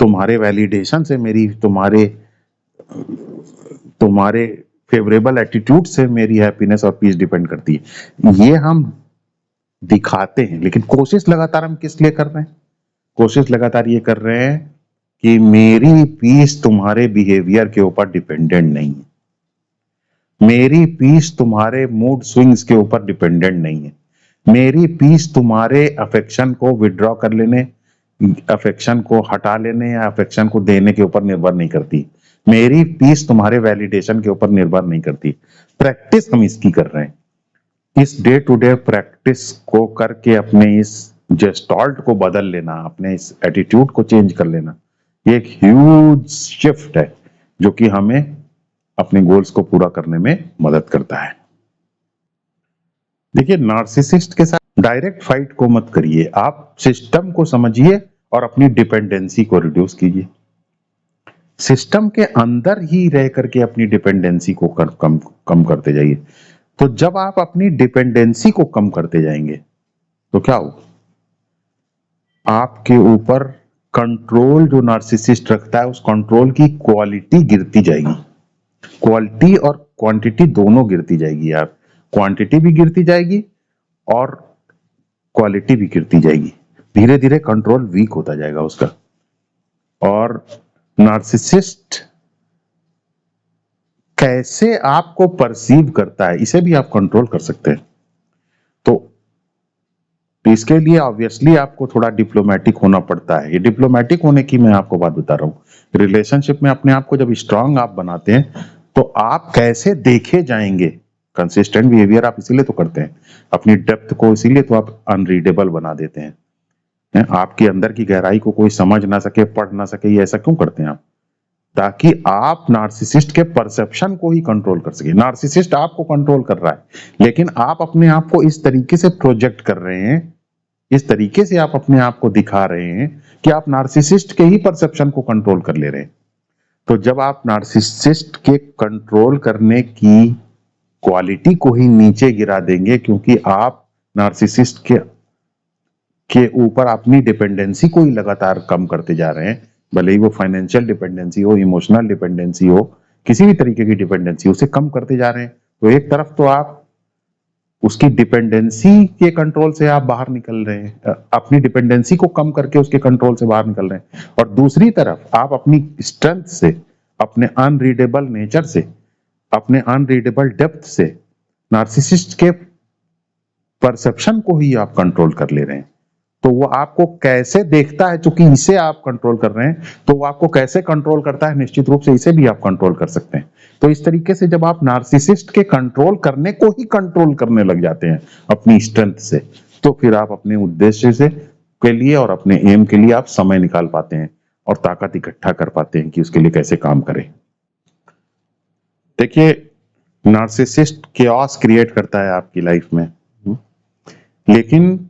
तुम्हारे वैलिडेशन से मेरी, तुम्हारे तुम्हारे फेवरेबल एटीट्यूड से मेरी हैप्पीनेस और पीस डिपेंड करती है। ये हम दिखाते हैं, लेकिन कोशिश लगातार हम किस लिए कर रहे हैं? कोशिश लगातार ये कर रहे हैं कि मेरी पीस तुम्हारे बिहेवियर के ऊपर डिपेंडेंट नहीं है, मेरी पीस तुम्हारे मूड स्विंग्स के ऊपर डिपेंडेंट नहीं है, मेरी पीस तुम्हारे अफेक्शन को विड्रॉ कर लेने, अफेक्शन को हटा लेने या अफेक्शन को देने के ऊपर निर्भर नहीं करती। मेरी पीस तुम्हारे वैलिडेशन के ऊपर निर्भर नहीं करती। प्रैक्टिस हम इसकी कर रहे हैं। इस डे टू डे प्रैक्टिस को करके अपने इस जेस्टॉल्ट को बदल लेना, अपने इस एटीट्यूड को चेंज कर लेना, ये एक ह्यूज शिफ्ट है जो कि हमें अपने गोल्स को पूरा करने में मदद करता है। देखिए, नार्सिसिस्ट के साथ डायरेक्ट फाइट को मत करिए, आप सिस्टम को समझिए और अपनी डिपेंडेंसी को रिड्यूस कीजिए। सिस्टम के अंदर ही रह करके अपनी डिपेंडेंसी को कम करते जाइए। तो जब आप अपनी डिपेंडेंसी को कम करते जाएंगे तो क्या हो, आपके ऊपर कंट्रोल जो नार्सिसिस्ट रखता है उस कंट्रोल की क्वालिटी गिरती जाएगी। क्वालिटी और क्वांटिटी दोनों गिरती जाएगी यार, क्वांटिटी भी गिरती जाएगी और क्वालिटी भी गिरती जाएगी। धीरे धीरे कंट्रोल वीक होता जाएगा उसका। और नार्सिसिस्ट कैसे आपको परसीव करता है इसे भी आप कंट्रोल कर सकते हैं। तो इसके लिए ऑब्वियसली आपको थोड़ा डिप्लोमेटिक होना पड़ता है। ये डिप्लोमेटिक होने की मैं आपको बात बता रहा हूँ। रिलेशनशिप में अपने आप को जब स्ट्रांग आप बनाते हैं तो आप कैसे देखे जाएंगे, कंसिस्टेंट बिहेवियर आप इसीलिए तो करते हैं, अपनी डेप्थ को इसीलिए तो आप अनरीडेबल बना देते हैं। आपके अंदर की गहराई को कोई समझ ना सके, पढ़ ना सके, ये ऐसा क्यों करते हैं आप? ताकि आप नार्सिसिस्ट के परसेप्शन को ही कंट्रोल कर सके। नार्सिसिस्ट आपको कंट्रोल कर रहा है लेकिन आप अपने आप को इस तरीके से प्रोजेक्ट कर रहे हैं, इस तरीके से आप अपने आप को दिखा रहे हैं कि आप नार्सिसिस्ट के ही परसेप्शन को कंट्रोल कर ले रहे हैं। तो जब आप नार्सिसिस्ट के कंट्रोल करने की क्वालिटी को ही नीचे गिरा देंगे, क्योंकि आप नार्सिसिस्ट के ऊपर अपनी डिपेंडेंसी को ही लगातार कम करते जा रहे हैं, भले ही वो फाइनेंशियल डिपेंडेंसी हो, इमोशनल डिपेंडेंसी हो, किसी भी तरीके की डिपेंडेंसी, उसे कम करते जा रहे हैं। तो एक तरफ तो आप उसकी डिपेंडेंसी के कंट्रोल से आप बाहर निकल रहे हैं, अपनी डिपेंडेंसी को कम करके उसके कंट्रोल से बाहर निकल रहे हैं, और दूसरी तरफ आप अपनी स्ट्रेंथ से, अपने अनरीडेबल नेचर से, अपने अनरीडेबल डेप्थ से नार्सिसिस्ट के परसेप्शन को ही आप कंट्रोल कर ले रहे हैं। तो वो आपको कैसे देखता है, चूंकि इसे आप कंट्रोल कर रहे हैं, तो वो आपको कैसे कंट्रोल करता है, निश्चित रूप से इसे भी आप कंट्रोल कर सकते हैं। तो इस तरीके से जब आप नार्सिसिस्ट के कंट्रोल करने को ही कंट्रोल करने लग जाते हैं अपनी स्ट्रेंथ से, तो फिर आप अपने उद्देश्य से के लिए और अपने एम के लिए आप समय निकाल पाते हैं और ताकत इकट्ठा कर पाते हैं कि उसके लिए कैसे काम करें। देखिए, नार्सिसिस्ट केओस क्रिएट करता है आपकी लाइफ में, लेकिन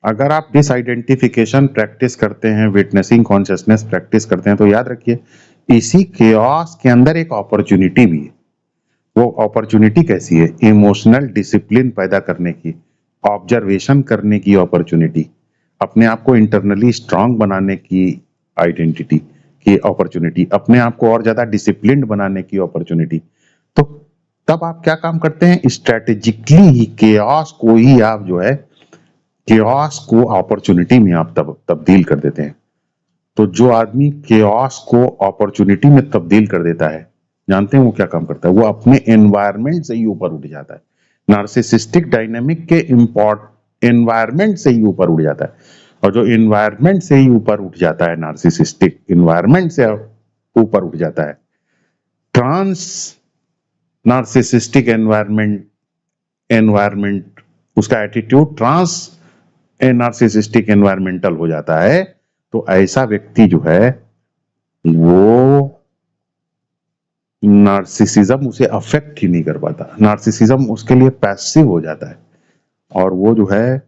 अगर आप डिसआइडेंटिफिकेशन प्रैक्टिस करते हैं, विटनेसिंग कॉन्शियसनेस प्रैक्टिस करते हैं, तो याद रखिए इसी केओस के अंदर एक अपॉर्चुनिटी भी है। वो अपॉर्चुनिटी कैसी है? इमोशनल डिसिप्लिन पैदा करने की, ऑब्जर्वेशन करने की अपॉर्चुनिटी, अपने आप को इंटरनली स्ट्रांग बनाने की आइडेंटिटी की अपॉर्चुनिटी, अपने आप को और ज्यादा डिसिप्लिन्ड बनाने की अपॉर्चुनिटी। तो तब आप क्या काम करते हैं? स्ट्रेटेजिकली ही केओस को ही आप जो है, केओस को अपॉर्चुनिटी में आप तब्दील कर देते हैं। तो जो आदमी केओस को अपॉर्चुनिटी में तब्दील कर देता है, जानते हैं वो क्या काम करता है? वो अपने एनवायरनमेंट से ही ऊपर उठ जाता है। नार्सिसिस्टिक डायनामिक के एनवायरनमेंट से ही ऊपर उठ जाता है, और जो एनवायरनमेंट से ही ऊपर उठ जाता है, नार्सिसिस्टिक एनवायरनमेंट से ऊपर उठ जाता है, ट्रांस नार्सिसिस्टिक एनवायरनमेंट उसका एटीट्यूड ट्रांस नार्सिसिस्टिक एनवायरमेंटल हो जाता है। तो ऐसा व्यक्ति जो है वो नार्सिसिज्म उसे अफेक्ट ही नहीं कर पाता, नार्सिसिज्म उसके लिए पैसिव हो जाता है, और वो जो है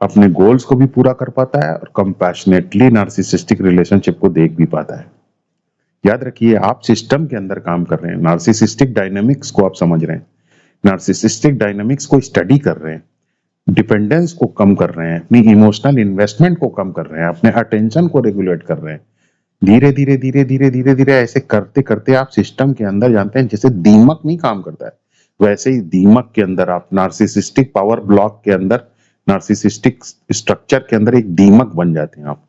अपने गोल्स को भी पूरा कर पाता है और कंपैशनेटली नार्सिसिस्टिक रिलेशनशिप को देख भी पाता है। याद रखिए, आप सिस्टम के अंदर काम कर रहे हैं, नार्सिसिस्टिक डायनामिक्स को आप समझ रहे हैं, नार्सिसिस्टिक डायनामिक्स को स्टडी कर रहे हैं, डिपेंडेंस को कम कर रहे हैं, अपनी इमोशनल इन्वेस्टमेंट को कम कर रहे हैं, अपने अटेंशन को रेगुलेट कर रहे हैं। धीरे धीरे धीरे धीरे धीरे धीरे ऐसे करते करते आप सिस्टम के अंदर जानते हैं, जैसे दीमक नहीं काम करता है वैसे ही दीमक के अंदर आप नार्सिसिस्टिक पावर ब्लॉक के अंदर, नार्सिसिस्टिक स्ट्रक्चर के अंदर एक दीमक बन जाते हैं आप।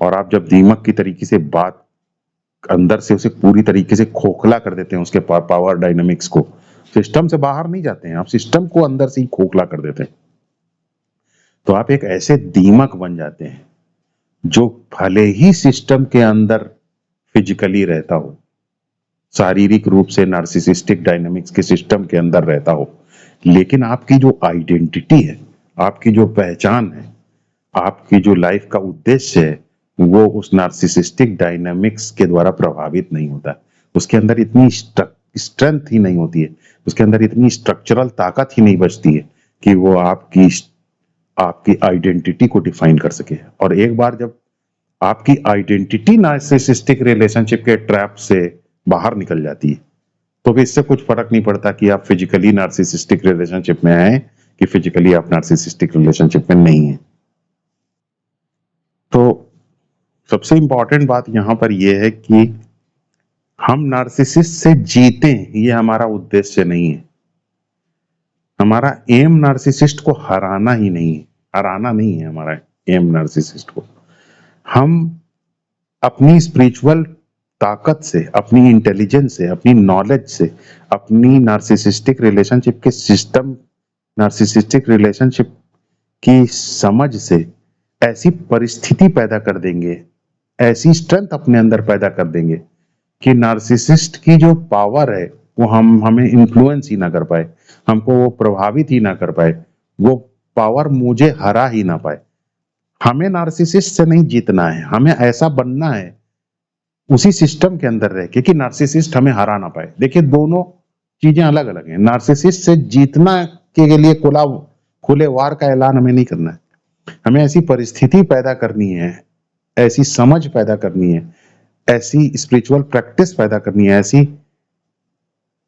और आप जब दीमक की तरीके से बात अंदर से उसे पूरी तरीके से खोखला कर देते हैं, उसके पावर डायनामिक्स को, सिस्टम से बाहर नहीं जाते हैं आप, सिस्टम को अंदर से ही खोखला कर देते हैं। तो आप एक ऐसे दीमक बन जाते हैं जो भले ही सिस्टम के अंदर फिजिकली रहता हो, शारीरिक रूप से नार्सिसिस्टिक डायनामिक्स के सिस्टम के अंदर रहता हो, लेकिन आपकी जो आइडेंटिटी है, आपकी जो पहचान है, आपकी जो लाइफ का उद्देश्य है, वो उस नार्सिसिस्टिक डायनामिक्स के द्वारा प्रभावित नहीं होता। उसके अंदर इतनी स्ट्रेंथ ही नहीं होती है, उसके अंदर इतनी स्ट्रक्चरल ताकत ही नहीं बचती है कि वो आपकी आइडेंटिटी को डिफाइन कर सके। और एक बार जब आपकी आइडेंटिटी नार्सिसिस्टिक रिलेशनशिप के ट्रैप से बाहर निकल जाती है, तो भी इससे कुछ फर्क नहीं पड़ता कि आप फिजिकली नार्सिसिस्टिक रिलेशनशिप में हैं कि फिजिकली आप नार्सिसिस्टिक रिलेशनशिप में नहीं हैं। तो सबसे इंपॉर्टेंट बात यहां पर यह है कि हम नार्सिसिस्ट से जीतें, ये हमारा उद्देश्य नहीं है। हमारा एम नार्सिसिस्ट को हराना ही नहीं है, हराना नहीं है हमारा एम नार्सिसिस्ट को। हम अपनी स्पिरिचुअल ताकत से, अपनी इंटेलिजेंस से, अपनी नॉलेज से, अपनी नार्सिसिस्टिक रिलेशनशिप के सिस्टम, नार्सिसिस्टिक रिलेशनशिप की समझ से ऐसी परिस्थिति पैदा कर देंगे, ऐसी स्ट्रेंथ अपने अंदर पैदा कर देंगे कि नार्सिसिस्ट की जो पावर है वो हमें इन्फ्लुएंस ही ना कर पाए, हमको वो प्रभावित ही ना कर पाए, वो पावर मुझे हरा ही ना पाए। हमें नार्सिसिस्ट से नहीं जीतना है, हमें ऐसा बनना है उसी सिस्टम के अंदर रह के कि नार्सिसिस्ट हमें हरा ना पाए। देखिए दोनों चीजें अलग अलग हैं। नार्सिसिस्ट से जीतना के लिए खुले वार का ऐलान हमें नहीं करना है, हमें ऐसी परिस्थिति पैदा करनी है, ऐसी समझ पैदा करनी है, ऐसी स्पिरिचुअल प्रैक्टिस पैदा करनी है,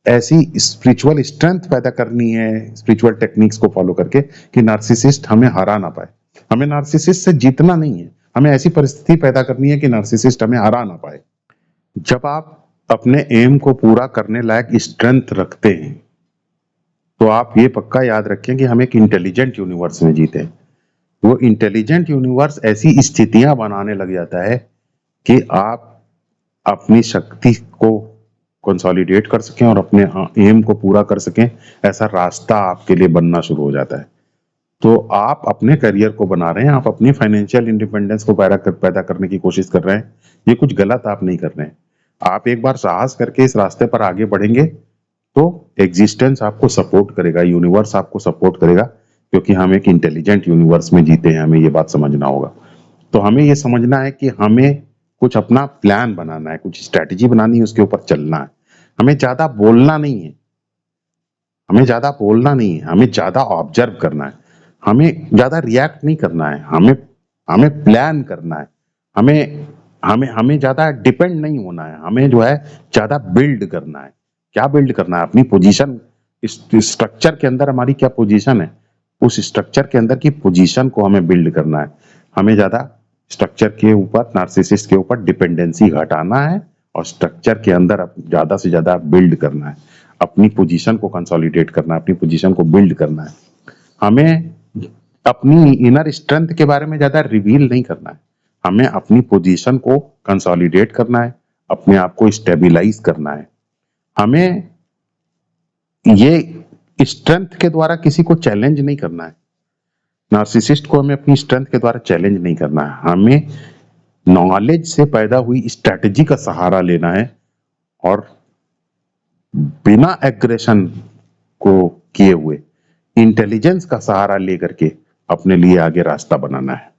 ऐसी स्पिरिचुअल स्ट्रेंथ पैदा करनी है, स्पिरिचुअल टेक्निक्स को फॉलो करके कि नार्सिसिस्ट हमें हरा ना पाए। हमें नार्सिसिस्ट से जीतना नहीं है, हमें ऐसी परिस्थिति पैदा करनी है कि नार्सिसिस्ट हमें हरा ना पाए। जब आप अपने एम को पूरा करने लायक स्ट्रेंथ रखते हैं तो आप ये पक्का याद रखें कि हम एक इंटेलिजेंट यूनिवर्स में जीते हैं। वो इंटेलिजेंट यूनिवर्स ऐसी स्थितियां बनाने लग जाता है कि आप अपनी शक्ति को कंसोलिडेट कर सकें और अपने एम को पूरा कर सकें, ऐसा रास्ता आपके लिए बनना शुरू हो जाता है। तो आप अपने करियर को बना रहे हैं, आप अपनी फाइनेंशियल इंडिपेंडेंस को पैदा करने की कोशिश कर रहे हैं, ये कुछ गलत आप नहीं कर रहे हैं। आप एक बार साहस करके इस रास्ते पर आगे बढ़ेंगे तो एग्जिस्टेंस आपको सपोर्ट करेगा, यूनिवर्स आपको सपोर्ट करेगा, क्योंकि हम एक इंटेलिजेंट यूनिवर्स में जीते हैं। हमें ये बात समझना होगा। तो हमें ये समझना है कि हमें कुछ अपना प्लान बनाना है, कुछ स्ट्रैटेजी बनानी है, उसके ऊपर चलना है। हमें ज्यादा बोलना नहीं है, हमें ज्यादा बोलना नहीं है, हमें ज्यादा ऑब्जर्व करना है, हमें ज्यादा रिएक्ट नहीं करना है, हमें हमें प्लान करना है, हमें हमें हमें ज्यादा डिपेंड नहीं होना है, हमें जो है ज्यादा बिल्ड करना है। क्या बिल्ड करना है? अपनी पोजीशन, इस स्ट्रक्चर के अंदर हमारी क्या पोजीशन है, उस स्ट्रक्चर के अंदर की पोजीशन को हमें बिल्ड करना है। हमें ज्यादा स्ट्रक्चर के ऊपर, नार्सिसिस्ट के ऊपर डिपेंडेंसी घटाना है और स्ट्रक्चर के अंदर ज्यादा से ज्यादा बिल्ड करना है, अपनी पोजीशन को कंसोलिडेट करना है, अपनी पोजीशन को बिल्ड करना है। हमें अपनी इनर स्ट्रेंथ के बारे में ज्यादा रिवील नहीं करना है, हमें अपनी पोजीशन को कंसोलिडेट करना है, अपने आप को स्टेबलाइज करना है। हमें ये स्ट्रेंथ के द्वारा किसी को चैलेंज नहीं करना है, नार्सिसिस्ट को हमें अपनी स्ट्रेंथ के द्वारा चैलेंज नहीं करना है। हमें नॉलेज से पैदा हुई स्ट्रैटेजी का सहारा लेना है और बिना एग्रेशन को किए हुए इंटेलिजेंस का सहारा लेकर के अपने लिए आगे रास्ता बनाना है।